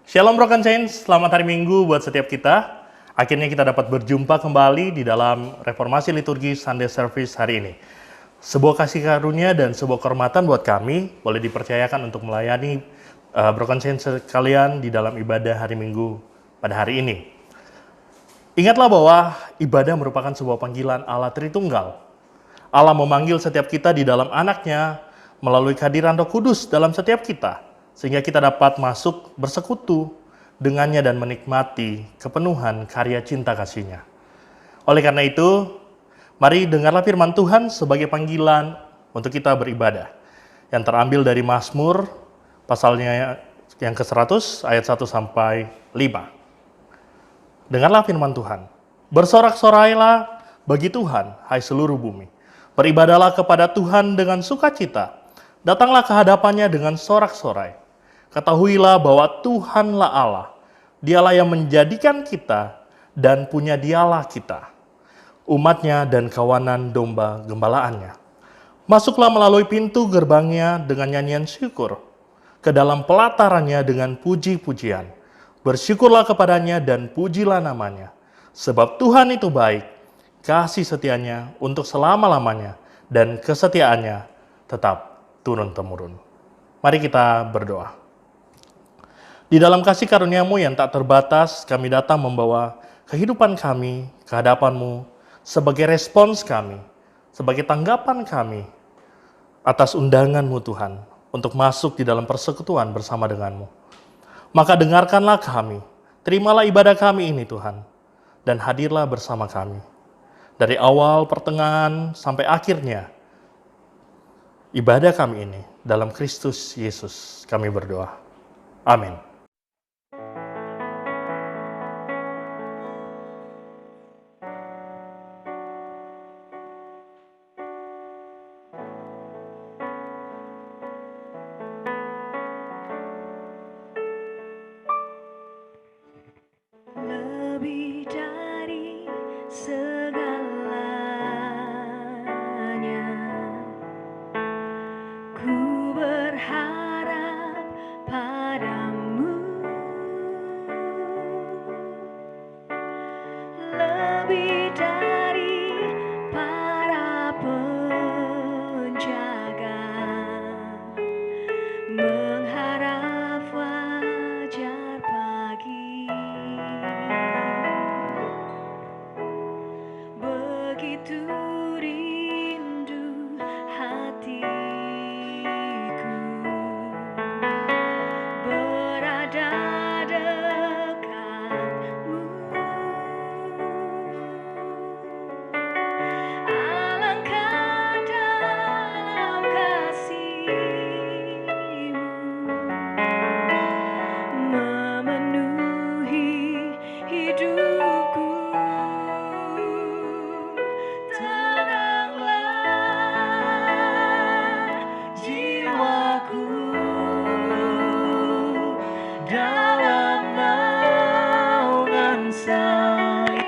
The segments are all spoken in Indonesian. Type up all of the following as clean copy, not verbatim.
Shalom Broken Saints, selamat hari Minggu buat setiap kita. Akhirnya kita dapat berjumpa kembali di dalam reformasi liturgi Sunday Service hari ini. Sebuah kasih karunia dan sebuah kehormatan buat kami, boleh dipercayakan untuk melayani Broken Saints sekalian di dalam ibadah hari Minggu pada hari ini. Ingatlah bahwa ibadah merupakan sebuah panggilan Allah Tritunggal. Allah memanggil setiap kita di dalam anaknya melalui kehadiran Roh Kudus dalam setiap kita, sehingga kita dapat masuk bersekutu dengannya dan menikmati kepenuhan karya cinta kasih-Nya. Oleh karena itu, mari dengarlah firman Tuhan sebagai panggilan untuk kita beribadah, yang terambil dari Mazmur pasalnya yang ke-100 ayat 1 sampai 5. Dengarlah firman Tuhan. Bersorak-sorailah bagi Tuhan, hai seluruh bumi. Beribadalah kepada Tuhan dengan sukacita. Datanglah ke hadapannya dengan sorak-sorai. Ketahuilah bahwa Tuhanlah Allah. Dialah yang menjadikan kita dan punya dialah kita. Umatnya dan kawanan domba gembalaannya. Masuklah melalui pintu gerbangnya dengan nyanyian syukur. Ke dalam pelatarannya dengan puji-pujian. Bersyukurlah kepadanya dan pujilah namanya. Sebab Tuhan itu baik. Kasih setianya untuk selama-lamanya, dan kesetiaannya tetap turun-temurun. Mari kita berdoa. Di dalam kasih karunia-Mu yang tak terbatas, kami datang membawa kehidupan kami ke hadapan-Mu sebagai respons kami, sebagai tanggapan kami atas undangan-Mu Tuhan untuk masuk di dalam persekutuan bersama dengan-Mu. Maka dengarkanlah kami, terimalah ibadah kami ini Tuhan, dan hadirlah bersama kami. Dari awal, pertengahan, sampai akhirnya, ibadah kami ini dalam Kristus Yesus kami berdoa. Amin. Lebih dari segalanya, ku berharap padamu. Lebih dari para penjaga, mengharap fajar pagi. Begitu rindu hatiku berada dekatmu. Alangkah dalam kasih-Mu memenuhi hidupku. Tenanglah jiwaku dalam naungan sayang-Mu,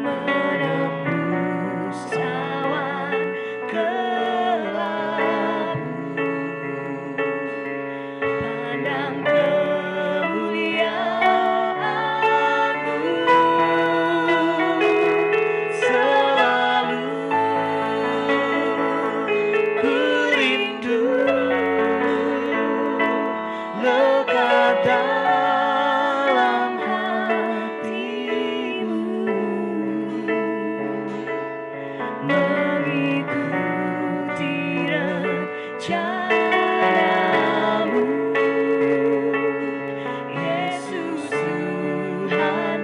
menembus awan gelap. Pandang kemuliaan-Mu, selalu ku rindu lekat dalam hati-Mu, mengikuti rencana-Mu. Yesus Tuhan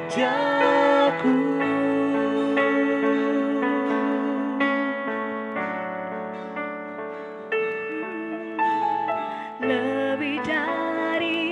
Rajaku. Lebih dari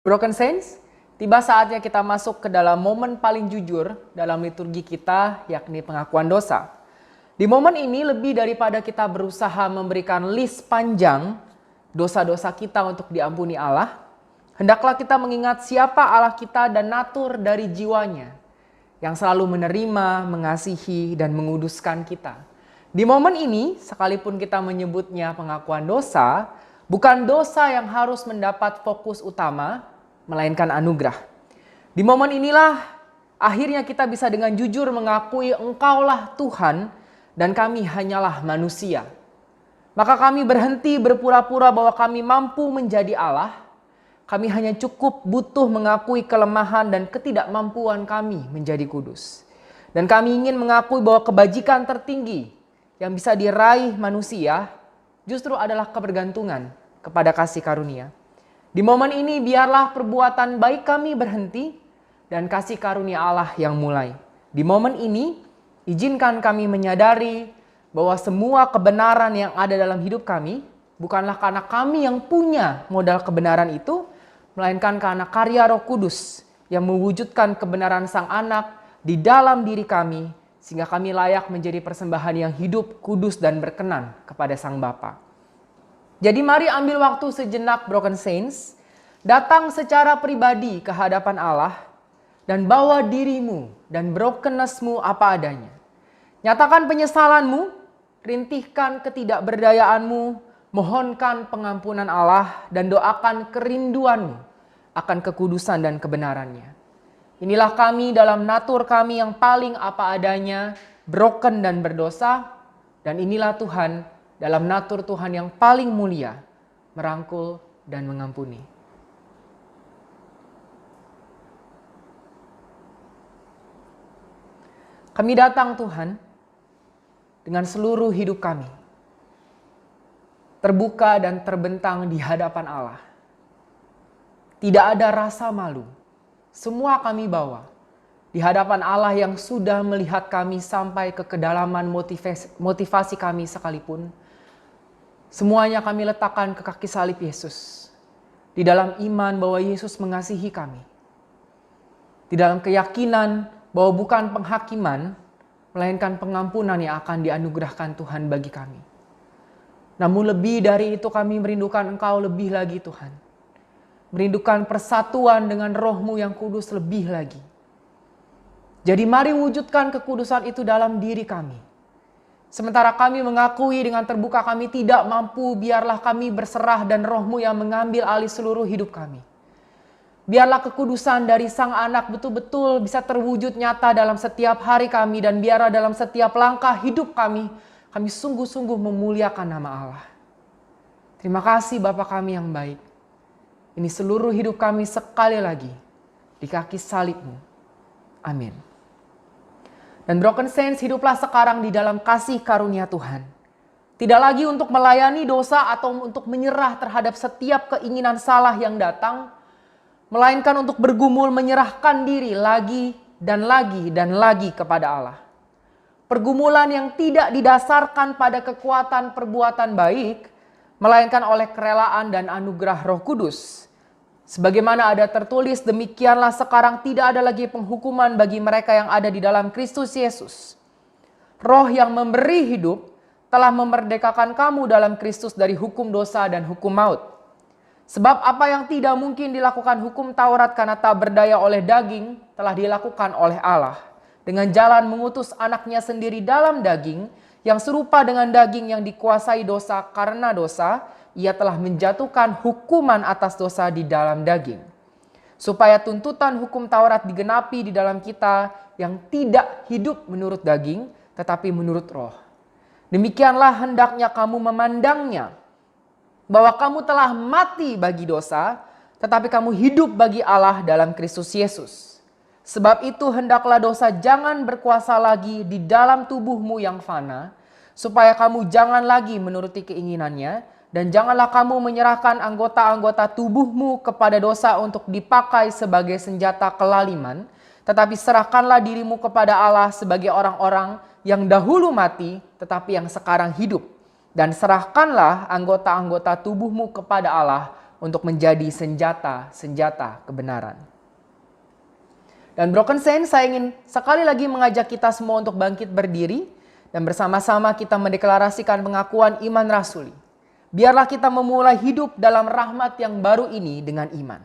Broken Saints, tiba saatnya kita masuk ke dalam momen paling jujur dalam liturgi kita, yakni pengakuan dosa. Di momen ini lebih daripada kita berusaha memberikan list panjang dosa-dosa kita untuk diampuni Allah, hendaklah kita mengingat siapa Allah kita dan natur dari jiwanya yang selalu menerima, mengasihi, dan menguduskan kita. Di momen ini, sekalipun kita menyebutnya pengakuan dosa, bukan dosa yang harus mendapat fokus utama, melainkan anugerah. Di momen inilah akhirnya kita bisa dengan jujur mengakui Engkaulah Tuhan dan kami hanyalah manusia. Maka kami berhenti berpura-pura bahwa kami mampu menjadi Allah. Kami hanya cukup butuh mengakui kelemahan dan ketidakmampuan kami menjadi kudus. Dan kami ingin mengakui bahwa kebajikan tertinggi yang bisa diraih manusia justru adalah kebergantungan kepada kasih karunia. Di momen ini biarlah perbuatan baik kami berhenti dan kasih karunia Allah yang mulai. Di momen ini izinkan kami menyadari bahwa semua kebenaran yang ada dalam hidup kami bukanlah karena kami yang punya modal kebenaran itu, melainkan karena karya Roh Kudus yang mewujudkan kebenaran Sang Anak di dalam diri kami, sehingga kami layak menjadi persembahan yang hidup, kudus, dan berkenan kepada Sang Bapa. Jadi mari ambil waktu sejenak Broken Saints, datang secara pribadi ke hadapan Allah, dan bawa dirimu dan brokenness-mu apa adanya. Nyatakan penyesalanmu, rintihkan ketidakberdayaanmu, mohonkan pengampunan Allah, dan doakan kerinduanmu akan kekudusan dan kebenarannya. Inilah kami dalam natur kami yang paling apa adanya, broken dan berdosa, dan inilah Tuhan dalam natur Tuhan yang paling mulia, merangkul dan mengampuni. Kami datang Tuhan dengan seluruh hidup kami, terbuka dan terbentang di hadapan Allah. Tidak ada rasa malu, semua kami bawa di hadapan Allah yang sudah melihat kami sampai ke kedalaman motivasi kami sekalipun. Semuanya kami letakkan ke kaki salib Yesus. Di dalam iman bahwa Yesus mengasihi kami. Di dalam keyakinan bahwa bukan penghakiman, melainkan pengampunan yang akan dianugerahkan Tuhan bagi kami. Namun lebih dari itu kami merindukan Engkau lebih lagi Tuhan. Merindukan persatuan dengan Roh-Mu yang kudus lebih lagi. Jadi mari wujudkan kekudusan itu dalam diri kami. Sementara kami mengakui dengan terbuka kami tidak mampu, biarlah kami berserah dan Roh-Mu yang mengambil alih seluruh hidup kami. Biarlah kekudusan dari Sang Anak betul-betul bisa terwujud nyata dalam setiap hari kami, dan biarlah dalam setiap langkah hidup kami sungguh-sungguh memuliakan nama Allah. Terima kasih Bapa kami yang baik. Ini seluruh hidup kami sekali lagi di kaki salib-Mu. Amin. Dan Broken Saints, hiduplah sekarang di dalam kasih karunia Tuhan. Tidak lagi untuk melayani dosa atau untuk menyerah terhadap setiap keinginan salah yang datang, melainkan untuk bergumul menyerahkan diri lagi dan lagi dan lagi kepada Allah. Pergumulan yang tidak didasarkan pada kekuatan perbuatan baik, melainkan oleh kerelaan dan anugerah Roh Kudus. Sebagaimana ada tertulis, demikianlah sekarang tidak ada lagi penghukuman bagi mereka yang ada di dalam Kristus Yesus. Roh yang memberi hidup telah memerdekakan kamu dalam Kristus dari hukum dosa dan hukum maut. Sebab apa yang tidak mungkin dilakukan hukum Taurat karena tak berdaya oleh daging, telah dilakukan oleh Allah. Dengan jalan mengutus anaknya sendiri dalam daging, yang serupa dengan daging yang dikuasai dosa karena dosa, ia telah menjatuhkan hukuman atas dosa di dalam daging. Supaya tuntutan hukum Taurat digenapi di dalam kita yang tidak hidup menurut daging, tetapi menurut roh. Demikianlah hendaknya kamu memandangnya, bahwa kamu telah mati bagi dosa, tetapi kamu hidup bagi Allah dalam Kristus Yesus. Sebab itu hendaklah dosa jangan berkuasa lagi di dalam tubuhmu yang fana, supaya kamu jangan lagi menuruti keinginannya, dan janganlah kamu menyerahkan anggota-anggota tubuhmu kepada dosa untuk dipakai sebagai senjata kelaliman, tetapi serahkanlah dirimu kepada Allah sebagai orang-orang yang dahulu mati, tetapi yang sekarang hidup. Dan serahkanlah anggota-anggota tubuhmu kepada Allah untuk menjadi senjata-senjata kebenaran. Dan Broken Saints, saya ingin sekali lagi mengajak kita semua untuk bangkit berdiri dan bersama-sama kita mendeklarasikan pengakuan iman rasuli. Biarlah kita memulai hidup dalam rahmat yang baru ini dengan iman.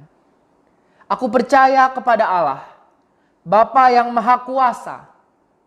Aku percaya kepada Allah, Bapa yang Maha Kuasa,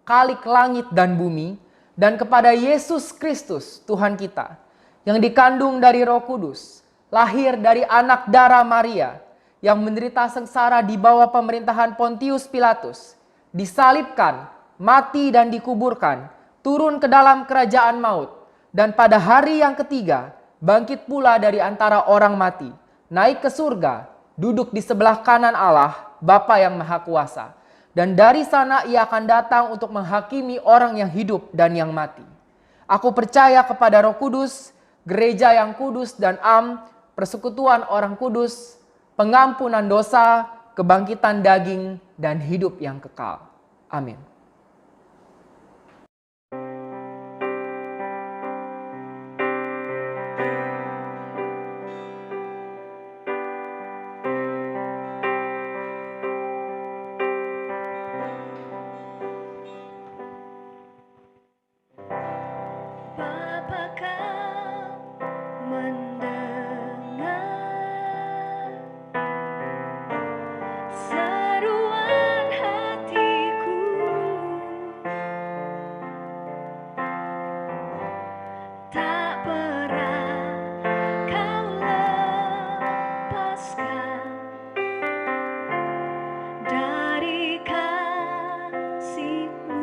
Khalik langit dan bumi, dan kepada Yesus Kristus, Tuhan kita, yang dikandung dari Roh Kudus, lahir dari anak darah Maria, yang menderita sengsara di bawah pemerintahan Pontius Pilatus, disalibkan, mati dan dikuburkan, turun ke dalam kerajaan maut, dan pada hari yang ketiga, bangkit pula dari antara orang mati, naik ke surga, duduk di sebelah kanan Allah, Bapa yang Maha Kuasa. Dan dari sana ia akan datang untuk menghakimi orang yang hidup dan yang mati. Aku percaya kepada Roh Kudus, gereja yang kudus dan persekutuan orang kudus, pengampunan dosa, kebangkitan daging, dan hidup yang kekal. Amin. Bapa, Kau mendengar seruan hatiku. Tak pernah Kau lepaskan dari kasih-Mu.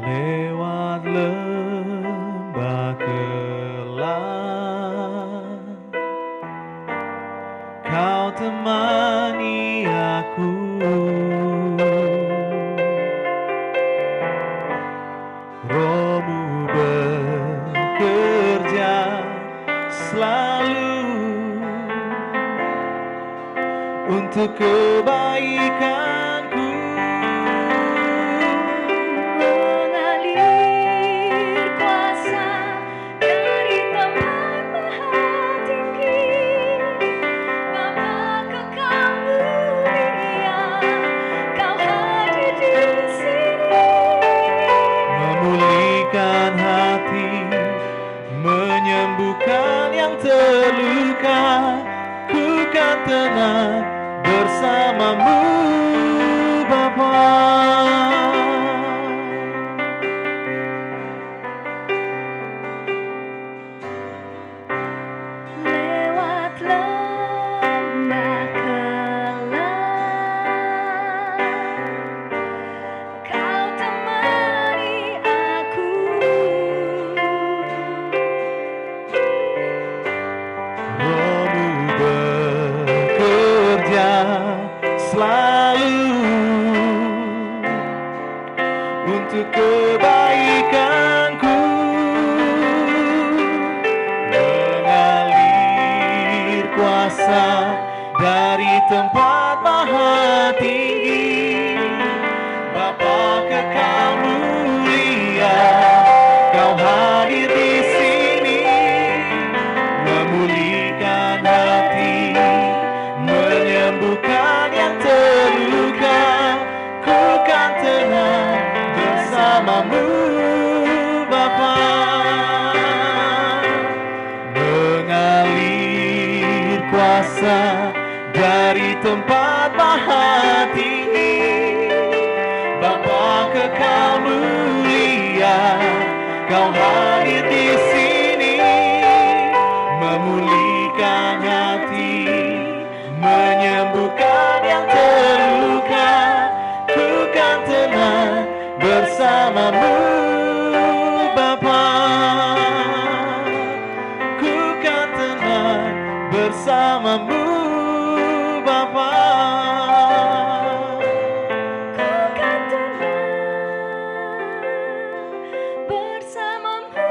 Lewat lembah gelap, Kau temani aku. Roh-Mu bekerja selalu untuk kebaikanku. Mengalir kuasa dari tempat maha tinggi, Bapa kekal mulia, Kau hadir di sini. Memulihkan hati, menyembuhkan yang terluka. Ku kan tenang bersama-Mu, Bapa. Lewat lembah gelap, Kau temani aku. Roh-Mu bekerja selalu untuk kebaikanku. Mengalir kuasa dari tempat maha tinggi, Bapa kekal mulia, Kau hadir di sini. Memulihkan hati, menyembuhkan yang terluka. Ku kan tenang bersama-Mu, Bapa. Mengalir kuasa dari tempat maha tinggi, Bapa kekal mulia, Kau hadir di sini. Memulihkan hati, menyembuhkan yang terluka. Ku kan tenang bersama-Mu, Bapa. Ku kan tenang bersama-Mu, Bapa. Ku kan tenang bersama-Mu,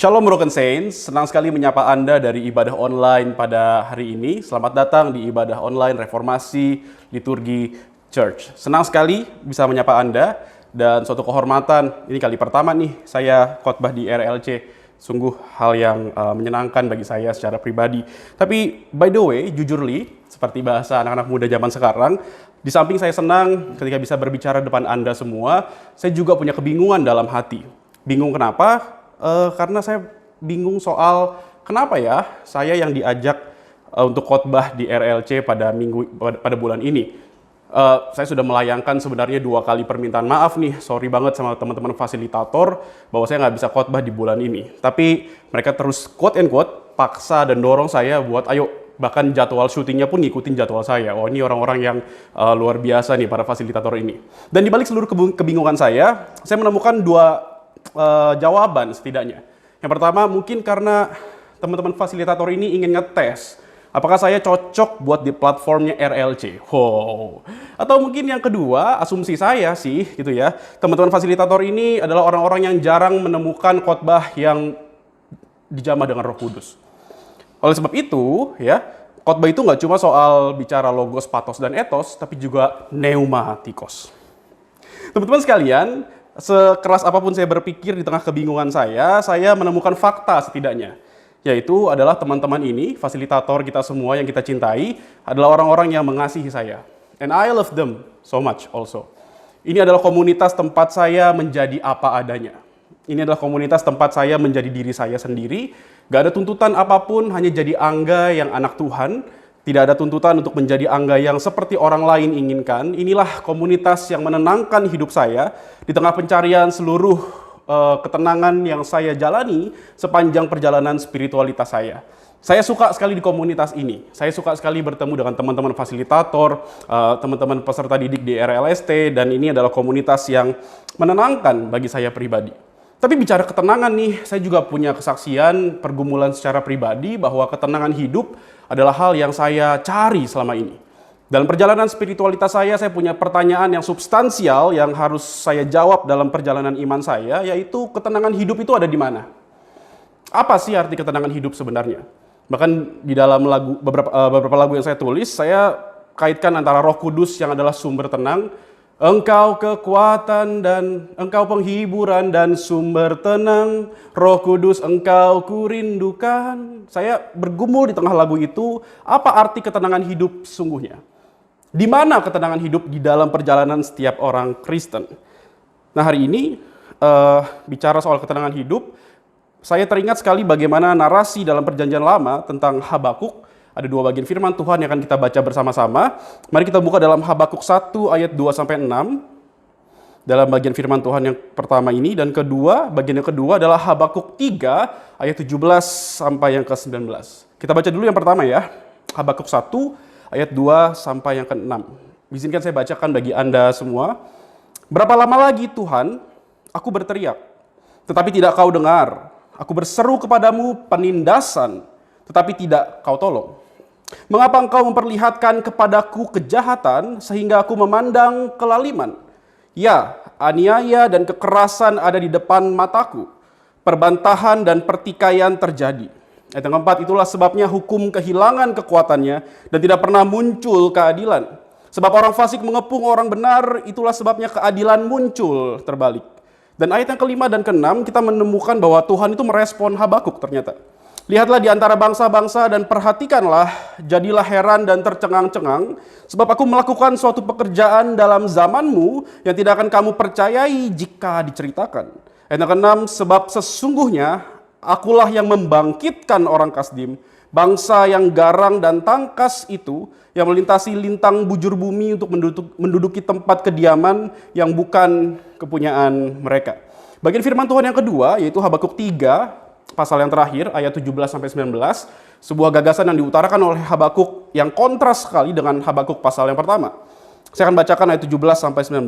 Shalom Broken Saints, senang sekali menyapa Anda dari ibadah online pada hari ini. Selamat datang di ibadah online Reformasi Liturgi Church. Senang sekali bisa menyapa Anda dan suatu kehormatan, ini kali pertama nih saya khotbah di RLC. Sungguh hal yang menyenangkan bagi saya secara pribadi. Tapi by the way, jujurly, seperti bahasa anak-anak muda zaman sekarang, di samping saya senang ketika bisa berbicara depan Anda semua, saya juga punya kebingungan dalam hati. Bingung kenapa? Karena saya bingung soal kenapa ya saya yang diajak untuk khotbah di RLC pada bulan ini. Saya sudah melayangkan sebenarnya 2 kali permintaan maaf nih, sorry banget sama teman-teman fasilitator bahwa saya nggak bisa khotbah di bulan ini. Tapi mereka terus quote and quote paksa dan dorong saya buat ayo, bahkan jadwal syutingnya pun ngikutin jadwal saya. Oh, ini orang-orang yang luar biasa nih para fasilitator ini. Dan di balik seluruh kebingungan saya menemukan 2 jawaban setidaknya. Yang pertama, mungkin karena teman-teman fasilitator ini ingin ngetes apakah saya cocok buat di platformnya RLC. Atau mungkin yang kedua, asumsi saya sih gitu ya, teman-teman fasilitator ini adalah orang-orang yang jarang menemukan khotbah yang dijamah dengan Roh Kudus. Oleh sebab itu, ya, khotbah itu nggak cuma soal bicara logos, pathos, dan ethos, tapi juga pneumatikos. Teman-teman sekalian, sekeras apapun saya berpikir di tengah kebingungan saya menemukan fakta setidaknya. Yaitu adalah teman-teman ini, fasilitator kita semua yang kita cintai, adalah orang-orang yang mengasihi saya. And I love them so much also. Ini adalah komunitas tempat saya menjadi apa adanya. Ini adalah komunitas tempat saya menjadi diri saya sendiri. Gak ada tuntutan apapun, hanya jadi angga yang anak Tuhan. Tidak ada tuntutan untuk menjadi angga yang seperti orang lain inginkan. Inilah komunitas yang menenangkan hidup saya di tengah pencarian seluruh ketenangan yang saya jalani sepanjang perjalanan spiritualitas saya. Saya suka sekali di komunitas ini. Saya suka sekali bertemu dengan teman-teman fasilitator, teman-teman peserta didik di RLST, dan ini adalah komunitas yang menenangkan bagi saya pribadi. Tapi bicara ketenangan nih, saya juga punya kesaksian pergumulan secara pribadi bahwa ketenangan hidup adalah hal yang saya cari selama ini. Dalam perjalanan spiritualitas saya punya pertanyaan yang substansial yang harus saya jawab dalam perjalanan iman saya, yaitu ketenangan hidup itu ada di mana? Apa sih arti ketenangan hidup sebenarnya? Bahkan di dalam beberapa lagu yang saya tulis, saya kaitkan antara Roh Kudus yang adalah sumber tenang, Engkau kekuatan dan Engkau penghiburan dan sumber tenang, Roh Kudus Engkau kurindukan. Saya bergumul di tengah lagu itu, apa arti ketenangan hidup sesungguhnya? Di mana ketenangan hidup di dalam perjalanan setiap orang Kristen? Nah, hari ini bicara soal ketenangan hidup, saya teringat sekali bagaimana narasi dalam Perjanjian Lama tentang Habakuk. Ada 2 bagian firman Tuhan yang akan kita baca bersama-sama. Mari kita buka dalam Habakuk 1 ayat 2-6. Dalam bagian firman Tuhan yang pertama ini, dan bagian yang kedua adalah Habakuk 3 ayat 17 sampai yang ke-19. Kita baca dulu yang pertama ya. Habakuk 1 ayat 2 sampai yang ke-6. Izinkan saya bacakan bagi Anda semua. Berapa lama lagi Tuhan, aku berteriak, tetapi tidak kau dengar. Aku berseru kepadamu penindasan, tetapi tidak kau tolong. Mengapa engkau memperlihatkan kepadaku kejahatan sehingga aku memandang kelaliman? Ya, aniaya dan kekerasan ada di depan mataku. Perbantahan dan pertikaian terjadi. Ayat yang keempat, itulah sebabnya hukum kehilangan kekuatannya dan tidak pernah muncul keadilan. Sebab orang fasik mengepung orang benar, itulah sebabnya keadilan muncul terbalik. Dan ayat yang kelima dan keenam kita menemukan bahwa Tuhan itu merespon Habakuk ternyata. Lihatlah di antara bangsa-bangsa dan perhatikanlah, jadilah heran dan tercengang-cengang, sebab aku melakukan suatu pekerjaan dalam zamanmu yang tidak akan kamu percayai jika diceritakan. Ayat yang keenam, sebab sesungguhnya akulah yang membangkitkan orang Kasdim, bangsa yang garang dan tangkas itu, yang melintasi lintang bujur bumi untuk menduduki tempat kediaman yang bukan kepunyaan mereka. Bagian firman Tuhan yang kedua, yaitu Habakuk 3, pasal yang terakhir, ayat 17-19, sebuah gagasan yang diutarakan oleh Habakuk yang kontras sekali dengan Habakuk pasal yang pertama. Saya akan bacakan ayat 17-19.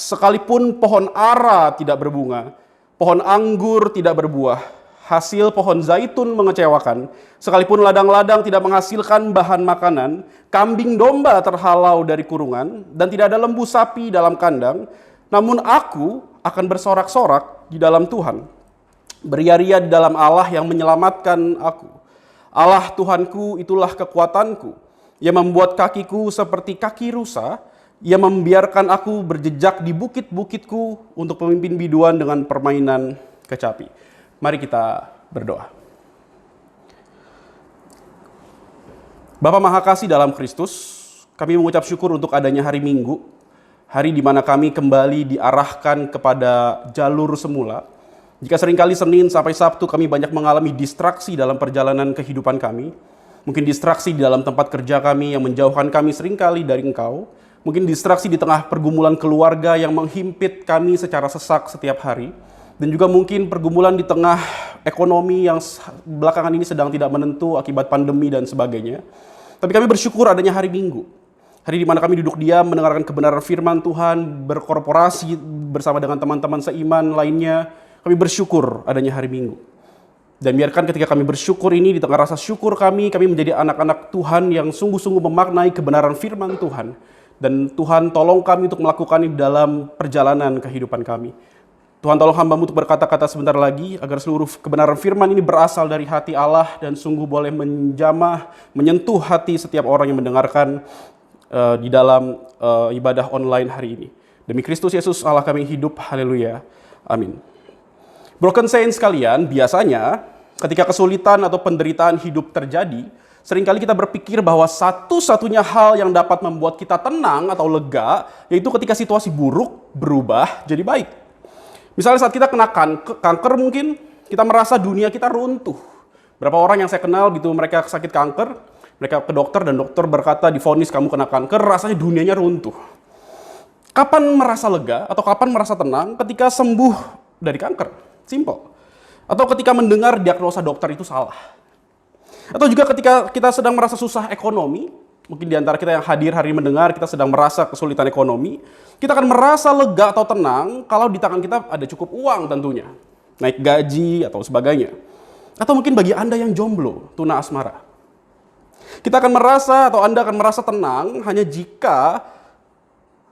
Sekalipun pohon ara tidak berbunga, pohon anggur tidak berbuah, hasil pohon zaitun mengecewakan, sekalipun ladang-ladang tidak menghasilkan bahan makanan, kambing domba terhalau dari kurungan, dan tidak ada lembu sapi dalam kandang, namun aku akan bersorak-sorak di dalam Tuhan. Beria-ria di dalam Allah yang menyelamatkan aku. Allah Tuhanku itulah kekuatanku. Ia membuat kakiku seperti kaki rusa. Ia membiarkan aku berjejak di bukit-bukitku untuk pemimpin biduan dengan permainan kecapi. Mari kita berdoa. Bapa Maha Kasih dalam Kristus, kami mengucap syukur untuk adanya hari Minggu. Hari di mana kami kembali diarahkan kepada jalur semula. Jika seringkali Senin sampai Sabtu kami banyak mengalami distraksi dalam perjalanan kehidupan kami, mungkin distraksi di dalam tempat kerja kami yang menjauhkan kami seringkali dari Engkau, mungkin distraksi di tengah pergumulan keluarga yang menghimpit kami secara sesak setiap hari, dan juga mungkin pergumulan di tengah ekonomi yang belakangan ini sedang tidak menentu akibat pandemi dan sebagainya. Tapi kami bersyukur adanya hari Minggu. Hari di mana kami duduk diam mendengarkan kebenaran firman Tuhan, berkorporasi bersama dengan teman-teman seiman lainnya. Kami bersyukur adanya hari Minggu. Dan biarkan ketika kami bersyukur ini, di tengah rasa syukur kami menjadi anak-anak Tuhan yang sungguh-sungguh memaknai kebenaran firman Tuhan. Dan Tuhan tolong kami untuk melakukan ini dalam perjalanan kehidupan kami. Tuhan tolong hamba-Mu untuk berkata-kata sebentar lagi, agar seluruh kebenaran firman ini berasal dari hati Allah dan sungguh boleh menjamah, menyentuh hati setiap orang yang mendengarkan di dalam ibadah online hari ini. Demi Kristus Yesus Allah kami hidup, haleluya, amin. Broken Saints sekalian, biasanya ketika kesulitan atau penderitaan hidup terjadi, seringkali kita berpikir bahwa satu-satunya hal yang dapat membuat kita tenang atau lega, yaitu ketika situasi buruk berubah jadi baik. Misalnya saat kita kena kanker mungkin, kita merasa dunia kita runtuh. Berapa orang yang saya kenal gitu, mereka sakit kanker, mereka ke dokter dan dokter berkata divonis kamu kena kanker, rasanya dunianya runtuh. Kapan merasa lega atau kapan merasa tenang? Ketika sembuh dari kanker. Simple. Atau ketika mendengar diagnosa dokter itu salah. Atau juga ketika kita sedang merasa susah ekonomi, mungkin di antara kita yang hadir hari ini mendengar, kita sedang merasa kesulitan ekonomi, kita akan merasa lega atau tenang kalau di tangan kita ada cukup uang tentunya. Naik gaji atau sebagainya. Atau mungkin bagi Anda yang jomblo, tuna asmara. Kita akan merasa atau Anda akan merasa tenang hanya jika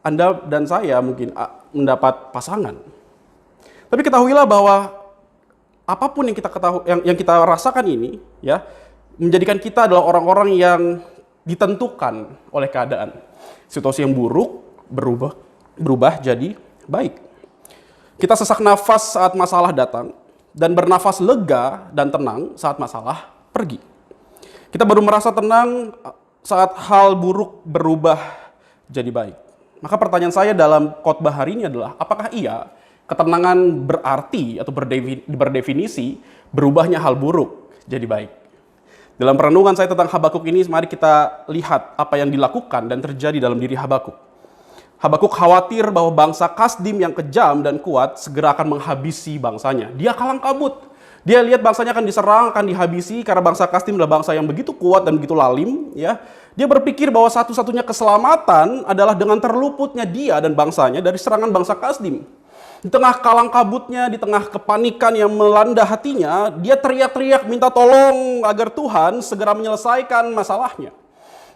Anda dan saya mungkin mendapat pasangan. Tapi ketahuilah bahwa apapun yang kita ketahui, yang kita rasakan ini, ya, menjadikan kita adalah orang-orang yang ditentukan oleh keadaan. Situasi yang buruk berubah jadi baik. Kita sesak nafas saat masalah datang dan bernafas lega dan tenang saat masalah pergi. Kita baru merasa tenang saat hal buruk berubah jadi baik. Maka pertanyaan saya dalam khotbah hari ini adalah, apakah iya ketenangan berarti atau berdefinisi berubahnya hal buruk jadi baik? Dalam perenungan saya tentang Habakuk ini, mari kita lihat apa yang dilakukan dan terjadi dalam diri Habakuk. Habakuk khawatir bahwa bangsa Kasdim yang kejam dan kuat segera akan menghabisi bangsanya. Dia kalang kabut. Dia lihat bangsanya akan diserang, akan dihabisi karena bangsa Kasdim adalah bangsa yang begitu kuat dan begitu lalim. Ya, dia berpikir bahwa satu-satunya keselamatan adalah dengan terluputnya dia dan bangsanya dari serangan bangsa Kasdim. Di tengah kalang kabutnya, di tengah kepanikan yang melanda hatinya, dia teriak-teriak minta tolong agar Tuhan segera menyelesaikan masalahnya.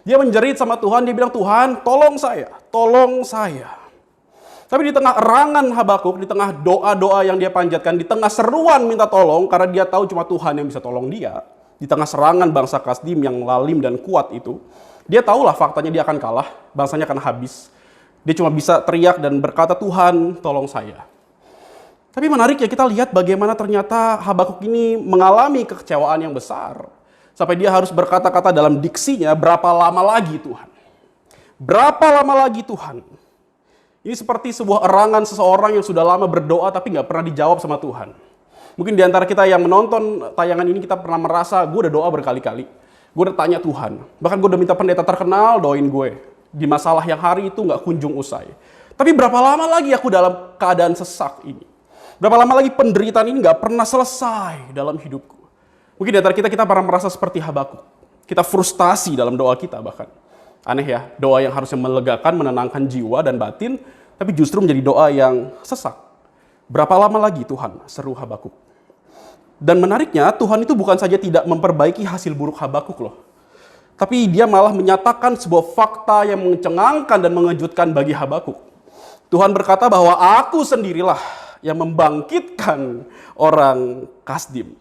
Dia menjerit sama Tuhan, dia bilang, Tuhan tolong saya, tolong saya. Tapi di tengah erangan Habakuk, di tengah doa-doa yang dia panjatkan, di tengah seruan minta tolong, karena dia tahu cuma Tuhan yang bisa tolong dia, di tengah serangan bangsa Kasdim yang lalim dan kuat itu, dia tahulah faktanya dia akan kalah, bangsanya akan habis. Dia cuma bisa teriak dan berkata, Tuhan tolong saya. Tapi menarik ya, kita lihat bagaimana ternyata Habakuk ini mengalami kekecewaan yang besar. Sampai dia harus berkata-kata dalam diksinya, berapa lama lagi Tuhan? Berapa lama lagi Tuhan? Ini seperti sebuah erangan seseorang yang sudah lama berdoa tapi nggak pernah dijawab sama Tuhan. Mungkin di antara kita yang menonton tayangan ini kita pernah merasa, gue udah doa berkali-kali. Gue udah tanya Tuhan. Bahkan gue udah minta pendeta terkenal doain gue. Di masalah yang hari itu nggak kunjung usai. Tapi berapa lama lagi aku dalam keadaan sesak ini? Berapa lama lagi penderitaan ini nggak pernah selesai dalam hidupku? Mungkin di antara kita pernah merasa seperti Habakuk. Kita frustasi dalam doa kita bahkan. Aneh ya, doa yang harusnya melegakan, menenangkan jiwa dan batin, tapi justru menjadi doa yang sesak. Berapa lama lagi Tuhan? Seru Habakuk. Dan menariknya, Tuhan itu bukan saja tidak memperbaiki hasil buruk Habakuk loh. Tapi dia malah menyatakan sebuah fakta yang mencengangkan dan mengejutkan bagi Habakuk. Tuhan berkata bahwa aku sendirilah yang membangkitkan orang Kasdim.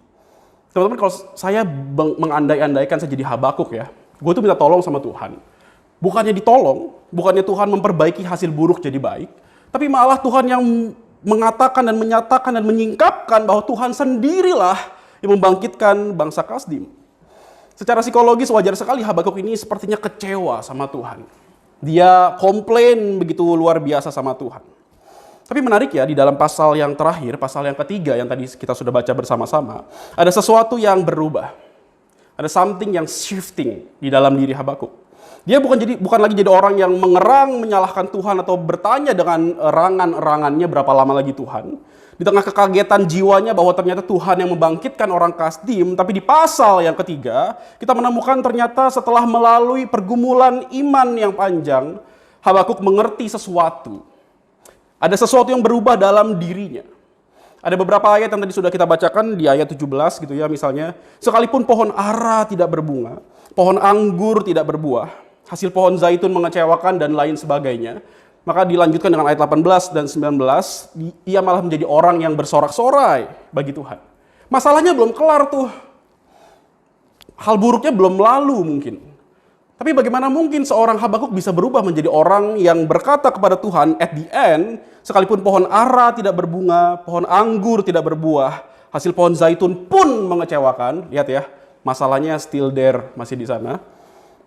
Teman-teman, kalau saya mengandai-andaikan saya jadi Habakuk ya, gue tuh minta tolong sama Tuhan. Bukannya ditolong, bukannya Tuhan memperbaiki hasil buruk jadi baik, tapi malah Tuhan yang mengatakan dan menyatakan dan menyingkapkan bahwa Tuhan sendirilah yang membangkitkan bangsa Kasdim. Secara psikologis wajar sekali Habakuk ini sepertinya kecewa sama Tuhan. Dia komplain begitu luar biasa sama Tuhan. Tapi menarik ya, di dalam pasal yang terakhir, pasal yang ketiga yang tadi kita sudah baca bersama-sama, ada sesuatu yang berubah. Ada something yang shifting di dalam diri Habakuk. Dia bukan lagi jadi orang yang mengerang, menyalahkan Tuhan atau bertanya dengan erangan-erangannya berapa lama lagi Tuhan. Di tengah kekagetan jiwanya bahwa ternyata Tuhan yang membangkitkan orang Kasdim, tapi di pasal yang ketiga, kita menemukan ternyata setelah melalui pergumulan iman yang panjang, Habakuk mengerti sesuatu. Ada sesuatu yang berubah dalam dirinya. Ada beberapa ayat yang tadi sudah kita bacakan di ayat 17 gitu ya, misalnya, sekalipun pohon ara tidak berbunga, pohon anggur tidak berbuah, hasil pohon zaitun mengecewakan dan lain sebagainya. Maka dilanjutkan dengan ayat 18 dan 19, ia malah menjadi orang yang bersorak-sorai bagi Tuhan. Masalahnya belum kelar tuh. Hal buruknya belum lalu mungkin. Tapi bagaimana mungkin seorang Habakuk bisa berubah menjadi orang yang berkata kepada Tuhan at the end, sekalipun pohon ara tidak berbunga, pohon anggur tidak berbuah, hasil pohon zaitun pun mengecewakan. Lihat ya, masalahnya still there, masih di sana.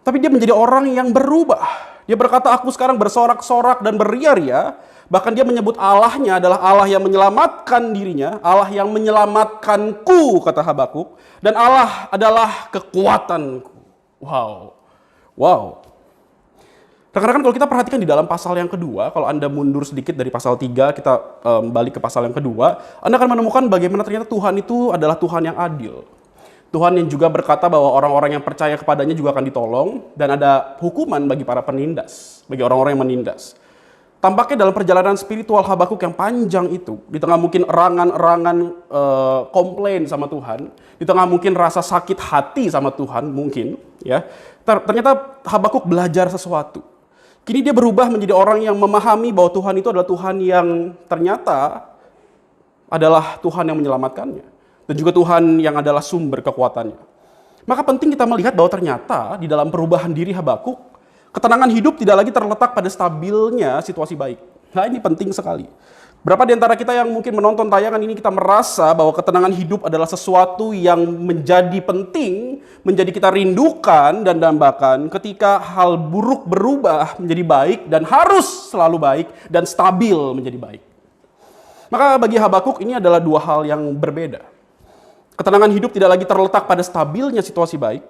Tapi dia menjadi orang yang berubah. Dia berkata, aku sekarang bersorak-sorak dan beria-ria. Bahkan dia menyebut Allahnya adalah Allah yang menyelamatkan dirinya. Allah yang menyelamatkanku, kata Habakuk. Dan Allah adalah kekuatanku. Wow. Rekan-rekan, kalau kita perhatikan di dalam pasal yang kedua, kalau Anda mundur sedikit dari pasal 3, kita balik ke pasal yang kedua, Anda akan menemukan bagaimana ternyata Tuhan itu adalah Tuhan yang adil. Tuhan yang juga berkata bahwa orang-orang yang percaya kepadanya juga akan ditolong, dan ada hukuman bagi para penindas, bagi orang-orang yang menindas. Tampaknya dalam perjalanan spiritual Habakuk yang panjang itu, di tengah mungkin erangan-erangan komplain sama Tuhan, di tengah mungkin rasa sakit hati sama Tuhan mungkin, ya, ternyata Habakuk belajar sesuatu. Kini dia berubah menjadi orang yang memahami bahwa Tuhan itu adalah Tuhan yang ternyata adalah Tuhan yang menyelamatkannya. Dan juga Tuhan yang adalah sumber kekuatannya. Maka penting kita melihat bahwa ternyata di dalam perubahan diri Habakuk, ketenangan hidup tidak lagi terletak pada stabilnya situasi baik. Nah, ini penting sekali. Berapa di antara kita yang mungkin menonton tayangan ini kita merasa bahwa ketenangan hidup adalah sesuatu yang menjadi penting, menjadi kita rindukan dan dambakan ketika hal buruk berubah menjadi baik dan harus selalu baik dan stabil menjadi baik. Maka bagi Habakuk ini adalah dua hal yang berbeda. Ketenangan hidup tidak lagi terletak pada stabilnya situasi baik.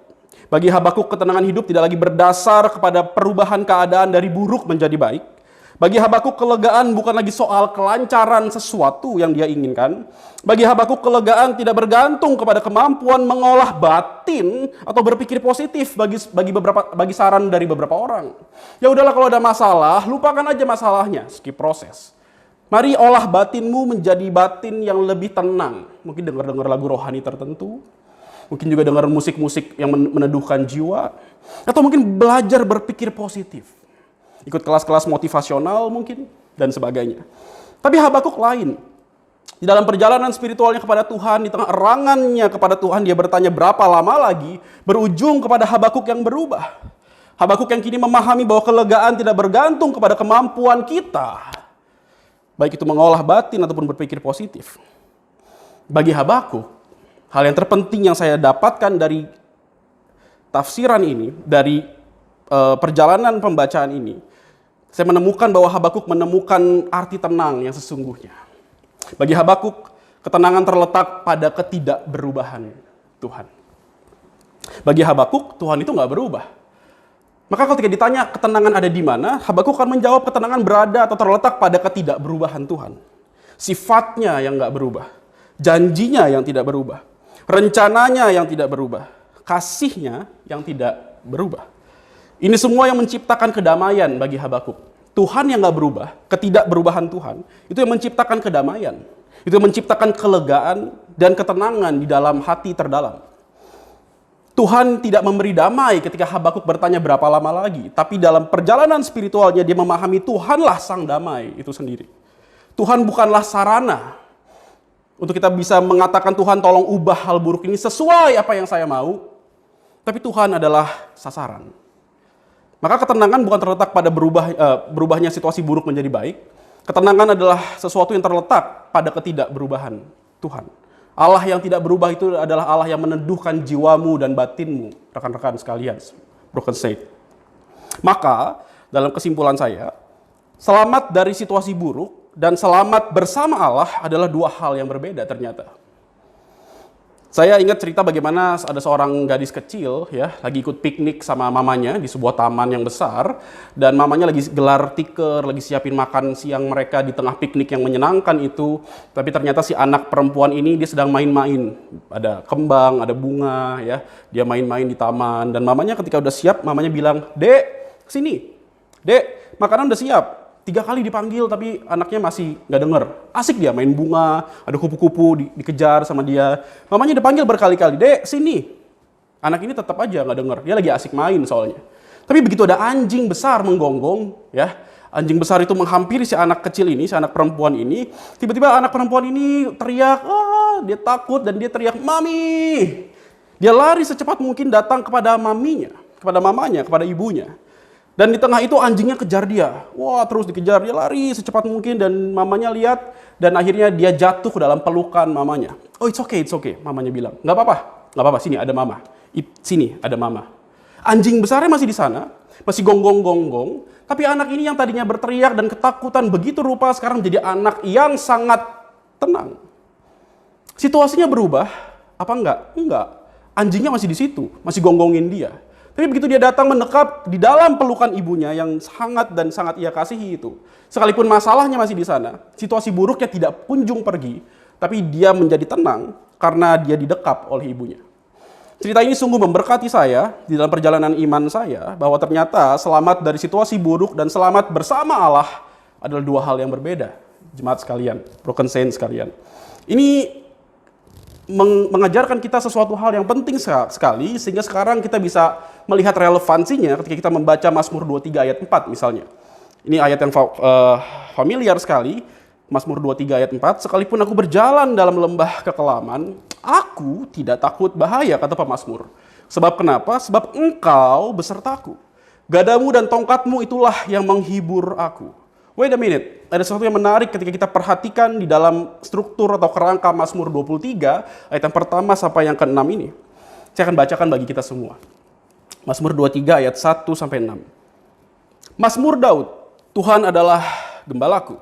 Bagi Habakuk, ketenangan hidup tidak lagi berdasar kepada perubahan keadaan dari buruk menjadi baik. Bagi Habakuk, kelegaan bukan lagi soal kelancaran sesuatu yang dia inginkan. Bagi Habakuk, kelegaan tidak bergantung kepada kemampuan mengolah batin atau berpikir positif bagi saran dari beberapa orang. Ya udahlah, kalau ada masalah, lupakan aja masalahnya, skip proses. Mari olah batinmu menjadi batin yang lebih tenang. Mungkin dengar lagu rohani tertentu. Mungkin juga dengar musik-musik yang meneduhkan jiwa. Atau mungkin belajar berpikir positif. Ikut kelas-kelas motivasional mungkin, dan sebagainya. Tapi Habakuk lain. Di dalam perjalanan spiritualnya kepada Tuhan, di tengah erangannya kepada Tuhan, dia bertanya berapa lama lagi, berujung kepada Habakuk yang berubah. Habakuk yang kini memahami bahwa kelegaan tidak bergantung kepada kemampuan kita. Baik itu mengolah batin ataupun berpikir positif. Bagi Habakuk, hal yang terpenting yang saya dapatkan dari tafsiran ini, dari perjalanan pembacaan ini, saya menemukan bahwa Habakuk menemukan arti tenang yang sesungguhnya. Bagi Habakuk, ketenangan terletak pada ketidakberubahan Tuhan. Bagi Habakuk, Tuhan itu nggak berubah. Maka ketika ditanya ketenangan ada di mana, Habakuk akan menjawab ketenangan berada atau terletak pada ketidakberubahan Tuhan. Sifatnya yang nggak berubah, janjinya yang tidak berubah, rencananya yang tidak berubah, kasihnya yang tidak berubah. Ini semua yang menciptakan kedamaian bagi Habakuk. Tuhan yang nggak berubah, ketidakberubahan Tuhan, itu yang menciptakan kedamaian. Itu yang menciptakan kelegaan dan ketenangan di dalam hati terdalam. Tuhan tidak memberi damai ketika Habakuk bertanya berapa lama lagi. Tapi dalam perjalanan spiritualnya dia memahami Tuhanlah sang damai itu sendiri. Tuhan bukanlah sarana untuk kita bisa mengatakan Tuhan tolong ubah hal buruk ini sesuai apa yang saya mau, tapi Tuhan adalah sasaran. Maka ketenangan bukan terletak pada berubahnya situasi buruk menjadi baik. Ketenangan adalah sesuatu yang terletak pada ketidakberubahan Tuhan. Allah yang tidak berubah itu adalah Allah yang meneduhkan jiwamu dan batinmu, rekan-rekan sekalian, broken saint. Maka, dalam kesimpulan saya, selamat dari situasi buruk dan selamat bersama Allah adalah dua hal yang berbeda ternyata. Saya ingat cerita bagaimana ada seorang gadis kecil ya lagi ikut piknik sama mamanya di sebuah taman yang besar, dan mamanya lagi gelar tikar, lagi siapin makan siang mereka di tengah piknik yang menyenangkan itu. Tapi ternyata si anak perempuan ini dia sedang main-main. Ada kembang, ada bunga ya. Dia main-main di taman, dan mamanya ketika udah siap, mamanya bilang, "Dek, sini. Dek, makanan udah siap." 3 kali dipanggil tapi anaknya masih nggak denger. Asik dia main bunga, ada kupu-kupu dikejar sama dia. Mamanya udah panggil berkali-kali, "Dek, sini." Anak ini tetap aja nggak denger. Dia lagi asik main soalnya. Tapi begitu ada anjing besar menggonggong, ya, anjing besar itu menghampiri si anak kecil ini, si anak perempuan ini. Tiba-tiba anak perempuan ini teriak, dia takut dan dia teriak, "Mami!" Dia lari secepat mungkin datang kepada maminya, kepada mamanya, kepada ibunya. Dan di tengah itu anjingnya kejar dia. Wah, terus dikejar. Dia lari secepat mungkin dan mamanya lihat. Dan akhirnya dia jatuh ke dalam pelukan mamanya. "Oh, it's okay, mamanya bilang. Nggak apa-apa, sini ada mama. Sini ada mama." Anjing besarnya masih di sana, masih gonggong-gonggong. Tapi anak ini yang tadinya berteriak dan ketakutan begitu rupa sekarang jadi anak yang sangat tenang. Situasinya berubah, apa enggak? Enggak. Anjingnya masih di situ, masih gonggongin dia. Tapi begitu dia datang mendekat di dalam pelukan ibunya yang sangat dan sangat ia kasihi itu, sekalipun masalahnya masih di sana, situasi buruknya tidak kunjung pergi, tapi dia menjadi tenang karena dia didekap oleh ibunya. Cerita ini sungguh memberkati saya di dalam perjalanan iman saya, bahwa ternyata selamat dari situasi buruk dan selamat bersama Allah adalah dua hal yang berbeda. Jemaat sekalian, broken saint sekalian. Ini mengajarkan kita sesuatu hal yang penting sekali, sehingga sekarang kita bisa melihat relevansinya ketika kita membaca Mazmur 23 ayat 4 misalnya. Ini ayat yang familiar sekali, Mazmur 23 ayat 4, "Sekalipun aku berjalan dalam lembah kekelaman, aku tidak takut bahaya," kata pemazmur. Sebab kenapa? Sebab Engkau besertaku. Gadamu dan tongkatmu itulah yang menghibur aku. Wait a minute, ada sesuatu yang menarik ketika kita perhatikan di dalam struktur atau kerangka Mazmur 23, ayat yang pertama sampai yang ke-6 ini. Saya akan bacakan bagi kita semua. Mazmur 23 ayat 1 sampai 6. Mazmur Daud, "Tuhan adalah gembalaku,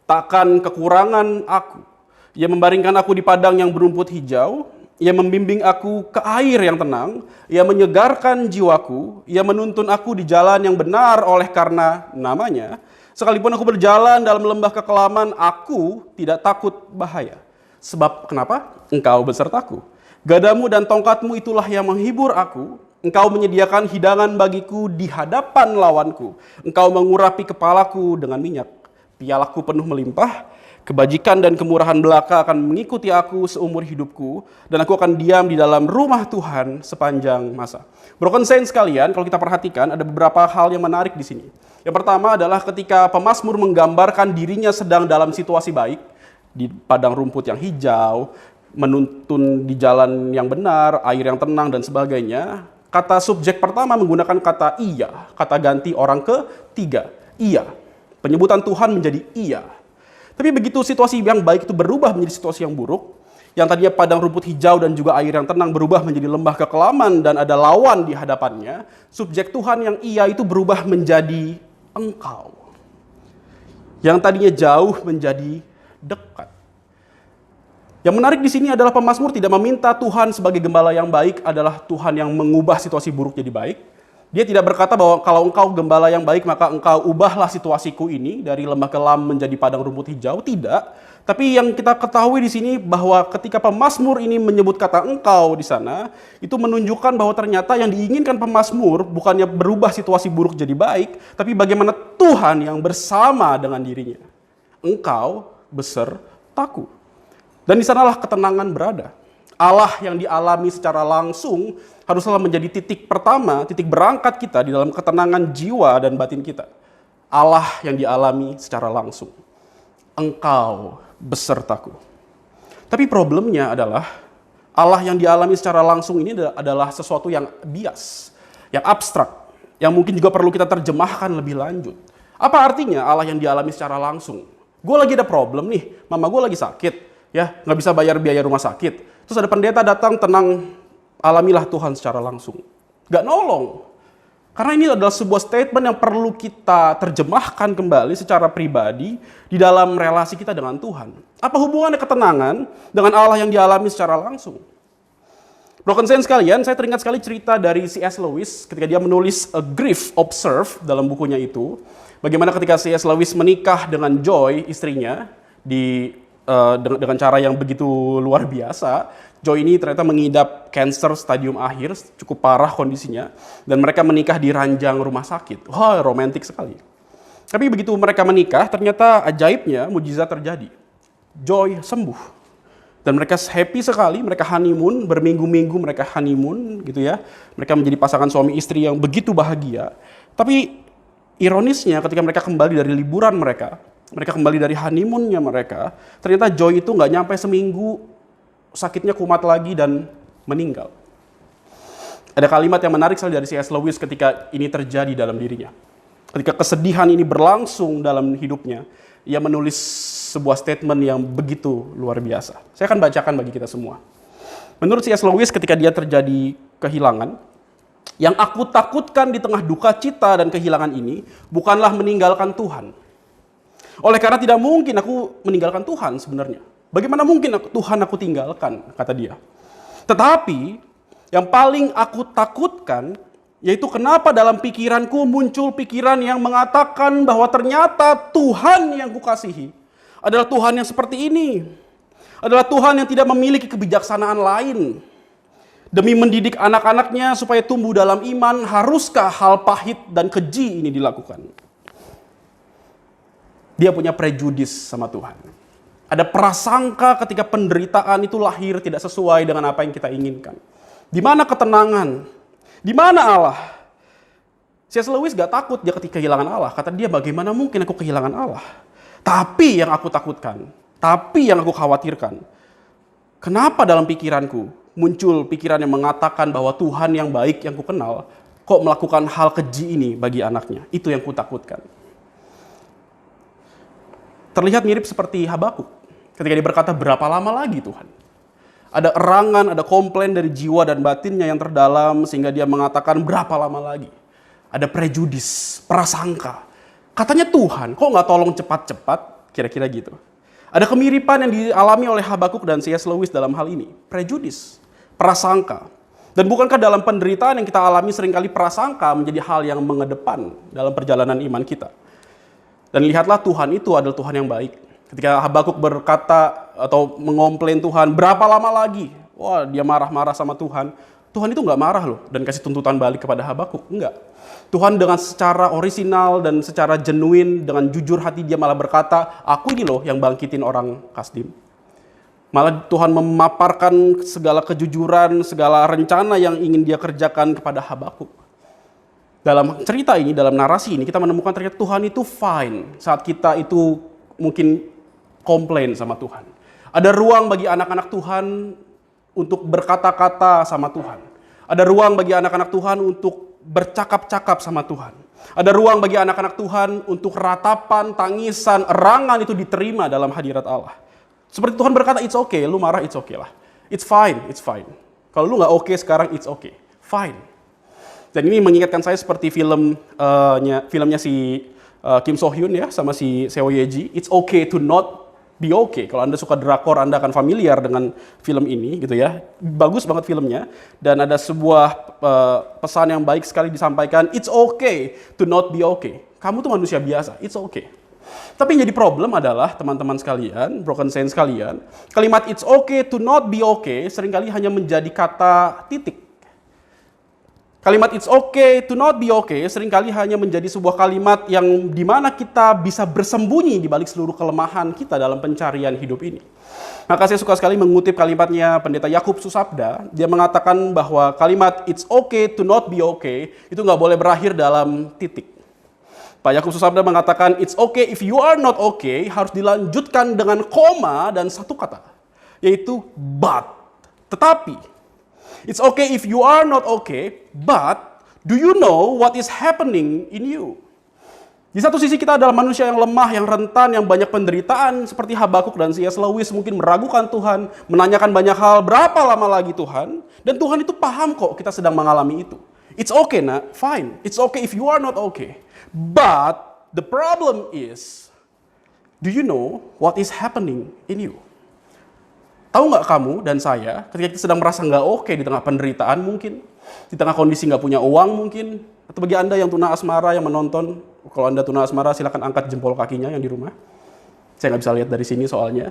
takkan kekurangan aku. Ia membaringkan aku di padang yang berumput hijau, Ia membimbing aku ke air yang tenang, Ia menyegarkan jiwaku, Ia menuntun aku di jalan yang benar oleh karena namanya. Sekalipun aku berjalan dalam lembah kekelaman, aku tidak takut bahaya. Sebab kenapa? Engkau besertaku. Gadamu dan tongkatmu itulah yang menghibur aku. Engkau menyediakan hidangan bagiku di hadapan lawanku. Engkau mengurapi kepalaku dengan minyak. Pialaku penuh melimpah. Kebajikan dan kemurahan belaka akan mengikuti aku seumur hidupku. Dan aku akan diam di dalam rumah Tuhan sepanjang masa. Broken saint sekalian, kalau kita perhatikan ada beberapa hal yang menarik di sini. Yang pertama adalah ketika pemazmur menggambarkan dirinya sedang dalam situasi baik, di padang rumput yang hijau, menuntun di jalan yang benar, air yang tenang dan sebagainya. Kata subjek pertama menggunakan kata iya, kata ganti orang ketiga, iya. Penyebutan Tuhan menjadi iya. Tapi begitu situasi yang baik itu berubah menjadi situasi yang buruk, yang tadinya padang rumput hijau dan juga air yang tenang berubah menjadi lembah kekelaman dan ada lawan di hadapannya, subjek Tuhan yang iya itu berubah menjadi Engkau. Yang tadinya jauh menjadi dekat. Yang menarik di sini adalah pemazmur tidak meminta Tuhan sebagai gembala yang baik adalah Tuhan yang mengubah situasi buruk jadi baik. Dia tidak berkata bahwa kalau engkau gembala yang baik maka engkau ubahlah situasiku ini dari lembah kelam menjadi padang rumput hijau. Tidak. Tapi yang kita ketahui di sini bahwa ketika pemazmur ini menyebut kata engkau di sana, itu menunjukkan bahwa ternyata yang diinginkan pemazmur bukannya berubah situasi buruk jadi baik, tapi bagaimana Tuhan yang bersama dengan dirinya. Engkau besertaku. Dan di sanalah ketenangan berada. Allah yang dialami secara langsung haruslah menjadi titik pertama, titik berangkat kita di dalam ketenangan jiwa dan batin kita. Allah yang dialami secara langsung. Engkau besertaku. Tapi problemnya adalah Allah yang dialami secara langsung ini adalah sesuatu yang bias, yang abstrak, yang mungkin juga perlu kita terjemahkan lebih lanjut. Apa artinya Allah yang dialami secara langsung? Gue lagi ada problem nih, mama gue lagi sakit, ya nggak bisa bayar biaya rumah sakit. Terus ada pendeta datang, tenang, alamilah Tuhan secara langsung. Gak nolong. Karena ini adalah sebuah statement yang perlu kita terjemahkan kembali secara pribadi di dalam relasi kita dengan Tuhan. Apa hubungannya ketenangan dengan Allah yang dialami secara langsung? Broken Saints sekalian, saya teringat sekali cerita dari C.S. Lewis ketika dia menulis A Grief Observed dalam bukunya itu. Bagaimana ketika C.S. Lewis menikah dengan Joy, istrinya, dengan cara yang begitu luar biasa. Joy ini ternyata mengidap kanker stadium akhir, cukup parah kondisinya. Dan mereka menikah di ranjang rumah sakit. Wah, romantis sekali. Tapi begitu mereka menikah, ternyata ajaibnya, mujizat terjadi. Joy sembuh. Dan mereka happy sekali, mereka honeymoon, berminggu-minggu mereka honeymoon gitu ya. Mereka menjadi pasangan suami istri yang begitu bahagia. Tapi ironisnya ketika mereka kembali dari liburan mereka kembali dari honeymoonnya mereka, ternyata Joy itu nggak nyampe seminggu, sakitnya kumat lagi dan meninggal. Ada kalimat yang menarik sekali dari C.S. Lewis ketika ini terjadi dalam dirinya. Ketika kesedihan ini berlangsung dalam hidupnya, ia menulis sebuah statement yang begitu luar biasa. Saya akan bacakan bagi kita semua. Menurut C.S. Lewis, ketika dia terjadi kehilangan, yang aku takutkan di tengah duka cita dan kehilangan ini bukanlah meninggalkan Tuhan. Oleh karena tidak mungkin aku meninggalkan Tuhan sebenarnya. Bagaimana mungkin Tuhan aku tinggalkan, kata dia. Tetapi yang paling aku takutkan yaitu kenapa dalam pikiranku muncul pikiran yang mengatakan bahwa ternyata Tuhan yang kukasihi adalah Tuhan yang seperti ini. Adalah Tuhan yang tidak memiliki kebijaksanaan lain. Demi mendidik anak-anaknya supaya tumbuh dalam iman, haruskah hal pahit dan keji ini dilakukan? Dia punya prejudis sama Tuhan. Ada prasangka ketika penderitaan itu lahir tidak sesuai dengan apa yang kita inginkan. Di mana ketenangan? Di mana Allah? C.S. Lewis gak takut dia ketika kehilangan Allah. Kata dia, bagaimana mungkin aku kehilangan Allah? Tapi yang aku takutkan, tapi yang aku khawatirkan, kenapa dalam pikiranku muncul pikiran yang mengatakan bahwa Tuhan yang baik yang kukenal kok melakukan hal keji ini bagi anaknya? Itu yang kutakutkan. Terlihat mirip seperti Habakuk. Ketika dia berkata, berapa lama lagi Tuhan? Ada erangan, ada komplain dari jiwa dan batinnya yang terdalam sehingga dia mengatakan berapa lama lagi. Ada prejudis, prasangka. Katanya Tuhan, kok nggak tolong cepat-cepat? Kira-kira gitu. Ada kemiripan yang dialami oleh Habakuk dan C.S. Lewis dalam hal ini. Prejudis, prasangka. Dan bukankah dalam penderitaan yang kita alami seringkali prasangka menjadi hal yang mengedepan dalam perjalanan iman kita? Dan lihatlah Tuhan itu adalah Tuhan yang baik. Ketika Habakuk berkata atau mengomplain Tuhan, berapa lama lagi? Wah, dia marah-marah sama Tuhan. Tuhan itu nggak marah loh dan kasih tuntutan balik kepada Habakuk. Enggak. Tuhan dengan secara orisinal dan secara genuine, dengan jujur hati dia malah berkata, aku ini loh yang bangkitin orang Kasdim. Malah Tuhan memaparkan segala kejujuran, segala rencana yang ingin dia kerjakan kepada Habakuk. Dalam cerita ini, dalam narasi ini, kita menemukan ternyata Tuhan itu fine saat kita itu mungkin komplain sama Tuhan. Ada ruang bagi anak-anak Tuhan untuk berkata-kata sama Tuhan. Ada ruang bagi anak-anak Tuhan untuk bercakap-cakap sama Tuhan. Ada ruang bagi anak-anak Tuhan untuk ratapan, tangisan, erangan itu diterima dalam hadirat Allah. Seperti Tuhan berkata, it's okay, lu marah, it's okay lah. It's fine, it's fine. Kalau lu gak okay sekarang, it's okay. Fine. Dan ini mengingatkan saya seperti filmnya si Kim So Hyun ya, sama si Seo Ye Ji. It's okay to not be okay. Kalau Anda suka drakor, Anda akan familiar dengan film ini gitu ya. Bagus banget filmnya. Dan ada sebuah pesan yang baik sekali disampaikan. It's okay to not be okay. Kamu tuh manusia biasa. It's okay. Tapi yang jadi problem adalah teman-teman sekalian, broken saints sekalian, kalimat it's okay to not be okay seringkali hanya menjadi kata titik. Kalimat it's okay to not be okay seringkali hanya menjadi sebuah kalimat yang dimana kita bisa bersembunyi di balik seluruh kelemahan kita dalam pencarian hidup ini. Maka saya suka sekali mengutip kalimatnya Pendeta Yakub Susabda. Dia mengatakan bahwa kalimat it's okay to not be okay itu nggak boleh berakhir dalam titik. Pak Yakub Susabda mengatakan it's okay if you are not okay harus dilanjutkan dengan koma dan satu kata. yaitu but. Tetapi, it's okay if you are not okay, but do you know what is happening in you? Di satu sisi kita adalah manusia yang lemah, yang rentan, yang banyak penderitaan seperti Habakuk dan C.S. Lewis mungkin meragukan Tuhan, menanyakan banyak hal, berapa lama lagi Tuhan? Dan Tuhan itu paham kok kita sedang mengalami itu. It's okay, nak, fine. It's okay if you are not okay. But the problem is, do you know what is happening in you? Tahu nggak kamu dan saya ketika kita sedang merasa nggak oke di tengah penderitaan mungkin, di tengah kondisi nggak punya uang mungkin, atau bagi Anda yang tuna asmara yang menonton, kalau Anda tuna asmara silakan angkat jempol kakinya yang di rumah. Saya nggak bisa lihat dari sini soalnya.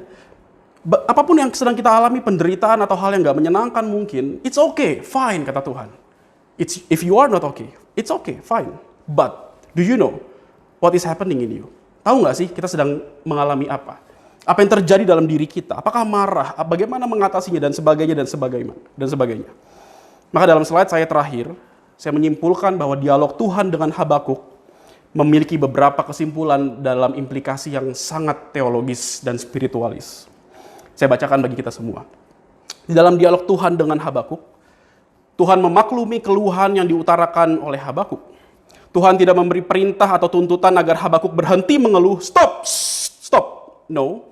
Apapun yang sedang kita alami, penderitaan atau hal yang nggak menyenangkan mungkin, it's okay, fine kata Tuhan. If you are not okay, it's okay, fine. But do you know what is happening in you? Tahu nggak sih kita sedang mengalami apa? Apa yang terjadi dalam diri kita? Apakah marah? Bagaimana mengatasinya dan sebagainya dan sebagainya. Maka dalam slide saya terakhir, saya menyimpulkan bahwa dialog Tuhan dengan Habakuk memiliki beberapa kesimpulan dalam implikasi yang sangat teologis dan spiritualis. Saya bacakan bagi kita semua. Di dalam dialog Tuhan dengan Habakuk, Tuhan memaklumi keluhan yang diutarakan oleh Habakuk. Tuhan tidak memberi perintah atau tuntutan agar Habakuk berhenti mengeluh, stop. No.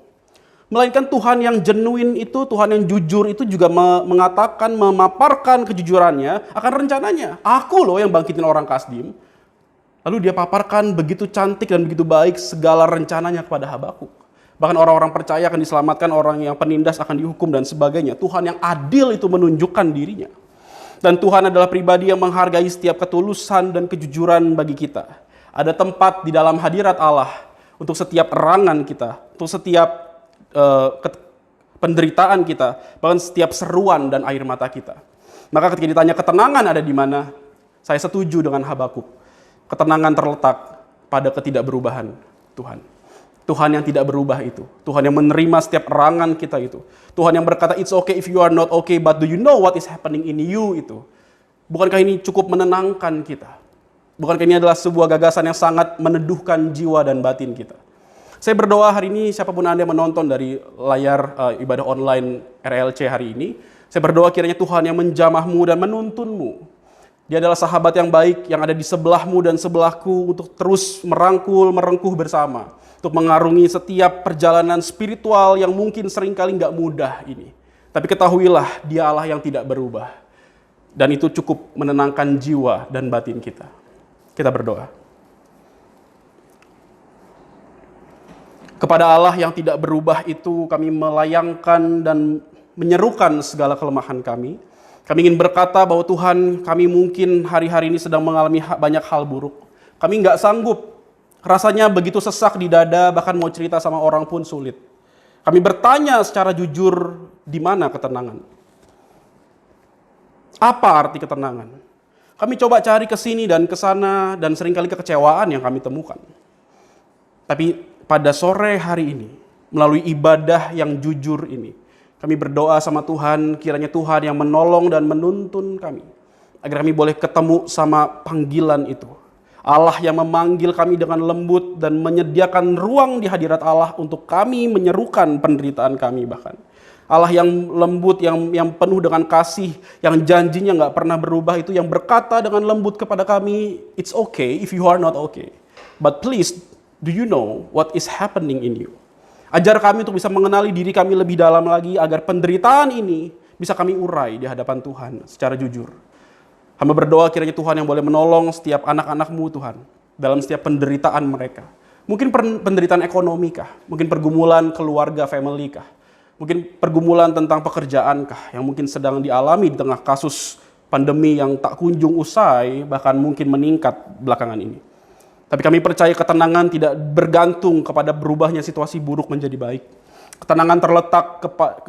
Melainkan Tuhan yang genuine itu, Tuhan yang jujur itu juga mengatakan, memaparkan kejujurannya akan rencananya. Aku loh yang bangkitin orang Kasdim. Lalu dia paparkan begitu cantik dan begitu baik segala rencananya kepada Habakuk. Bahkan orang-orang percaya akan diselamatkan, orang yang penindas akan dihukum dan sebagainya. Tuhan yang adil itu menunjukkan dirinya. Dan Tuhan adalah pribadi yang menghargai setiap ketulusan dan kejujuran bagi kita. Ada tempat di dalam hadirat Allah untuk setiap erangan kita, untuk setiap penderitaan kita, bahkan setiap seruan dan air mata kita. Maka ketika ditanya ketenangan ada di mana, saya setuju dengan Habakuk. Ketenangan terletak pada ketidakberubahan Tuhan. Tuhan yang tidak berubah itu. Tuhan yang menerima setiap erangan kita itu. Tuhan yang berkata, it's okay if you are not okay, but do you know what is happening in you itu. Bukankah ini cukup menenangkan kita? Bukankah ini adalah sebuah gagasan yang sangat meneduhkan jiwa dan batin kita? Saya berdoa hari ini, siapapun Anda yang menonton dari layar ibadah online RLC hari ini, saya berdoa kiranya Tuhan yang menjamahmu dan menuntunmu. Dia adalah sahabat yang baik yang ada di sebelahmu dan sebelahku untuk terus merengkuh bersama. Untuk mengarungi setiap perjalanan spiritual yang mungkin seringkali nggak mudah ini. Tapi ketahuilah dia Allah yang tidak berubah. Dan itu cukup menenangkan jiwa dan batin kita. Kita berdoa. Kepada Allah yang tidak berubah itu kami melayangkan dan menyerukan segala kelemahan kami. Kami ingin berkata bahwa Tuhan, kami mungkin hari-hari ini sedang mengalami banyak hal buruk. Kami nggak sanggup, rasanya begitu sesak di dada, bahkan mau cerita sama orang pun sulit. Kami bertanya secara jujur, di mana ketenangan? Apa arti ketenangan? Kami coba cari ke sini dan ke sana, dan seringkali kekecewaan yang kami temukan. Tapi pada sore hari ini, melalui ibadah yang jujur ini, kami berdoa sama Tuhan, kiranya Tuhan yang menolong dan menuntun kami. Agar kami boleh ketemu sama panggilan itu. Allah yang memanggil kami dengan lembut dan menyediakan ruang di hadirat Allah untuk kami menyerukan penderitaan kami bahkan. Allah yang lembut, yang penuh dengan kasih, yang janjinya nggak pernah berubah itu, yang berkata dengan lembut kepada kami, it's okay if you are not okay. But please, do you know what is happening in you? Ajar kami untuk bisa mengenali diri kami lebih dalam lagi agar penderitaan ini bisa kami urai di hadapan Tuhan secara jujur. Hamba berdoa kiranya Tuhan yang boleh menolong setiap anak-anak-Mu Tuhan dalam setiap penderitaan mereka. Mungkin penderitaan ekonomi kah? Mungkin pergumulan keluarga, family kah? Mungkin pergumulan tentang pekerjaan kah? Yang mungkin sedang dialami di tengah kasus pandemi yang tak kunjung usai, bahkan mungkin meningkat belakangan ini. Tapi kami percaya ketenangan tidak bergantung kepada berubahnya situasi buruk menjadi baik. Ketenangan terletak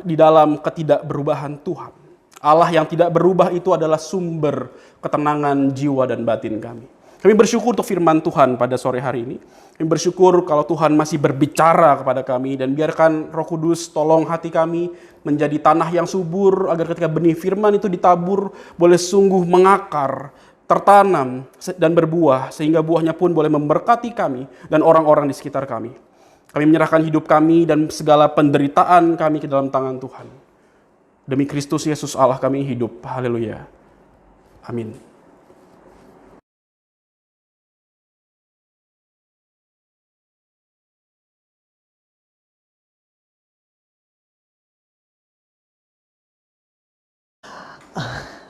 di dalam ketidakberubahan Tuhan. Allah yang tidak berubah itu adalah sumber ketenangan jiwa dan batin kami. Kami bersyukur untuk firman Tuhan pada sore hari ini. Kami bersyukur kalau Tuhan masih berbicara kepada kami dan biarkan Roh Kudus tolong hati kami menjadi tanah yang subur agar ketika benih firman itu ditabur boleh sungguh mengakar, tertanam dan berbuah sehingga buahnya pun boleh memberkati kami dan orang-orang di sekitar kami. Kami menyerahkan hidup kami dan segala penderitaan kami ke dalam tangan Tuhan. Demi Kristus Yesus Allah kami hidup. Haleluya. Amin.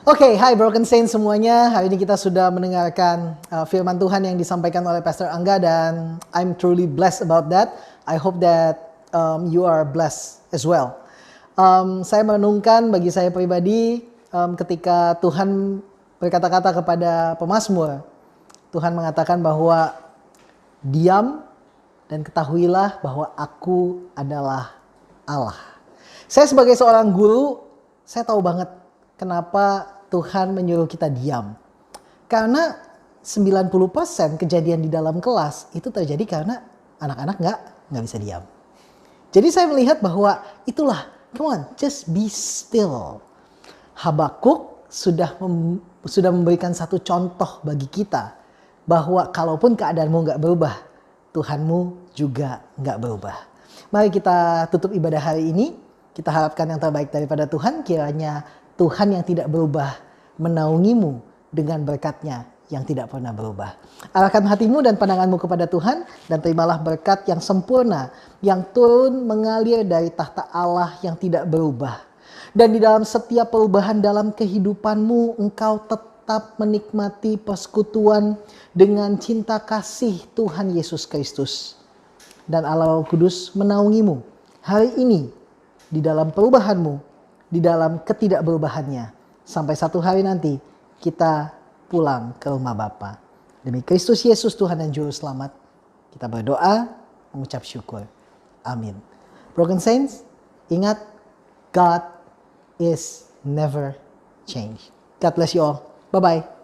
Oke, hai Broken Saints semuanya. Hari ini kita sudah mendengarkan firman Tuhan yang disampaikan oleh Pastor Angga dan I'm truly blessed about that. I hope that you are blessed as well. Saya merenungkan bagi saya pribadi ketika Tuhan berkata-kata kepada pemazmur. Tuhan mengatakan bahwa diam dan ketahuilah bahwa aku adalah Allah. Saya sebagai seorang guru, saya tahu banget kenapa Tuhan menyuruh kita diam. Karena 90% kejadian di dalam kelas itu terjadi karena anak-anak nggak bisa diam. Jadi saya melihat bahwa itulah, come on, just be still. Habakuk sudah memberikan satu contoh bagi kita bahwa kalaupun keadaanmu nggak berubah, Tuhanmu juga nggak berubah. Mari kita tutup ibadah hari ini. Kita harapkan yang terbaik daripada Tuhan. Kiranya Tuhan yang tidak berubah menaungimu dengan berkat-Nya yang tidak pernah berubah. Arahkan hatimu dan pandanganmu kepada Tuhan dan terimalah berkat yang sempurna yang turun mengalir dari tahta Allah yang tidak berubah. Dan di dalam setiap perubahan dalam kehidupanmu, engkau tetap menikmati persekutuan dengan cinta kasih Tuhan Yesus Kristus. Dan Allah Roh Kudus menaungimu hari ini di dalam perubahanmu, di dalam ketidakberubahannya. Sampai satu hari nanti kita pulang ke rumah Bapa. Demi Kristus Yesus Tuhan dan Juru Selamat, kita berdoa, mengucap syukur. Amin. Broken Saints, ingat, God is never change. God bless you all. Bye-bye.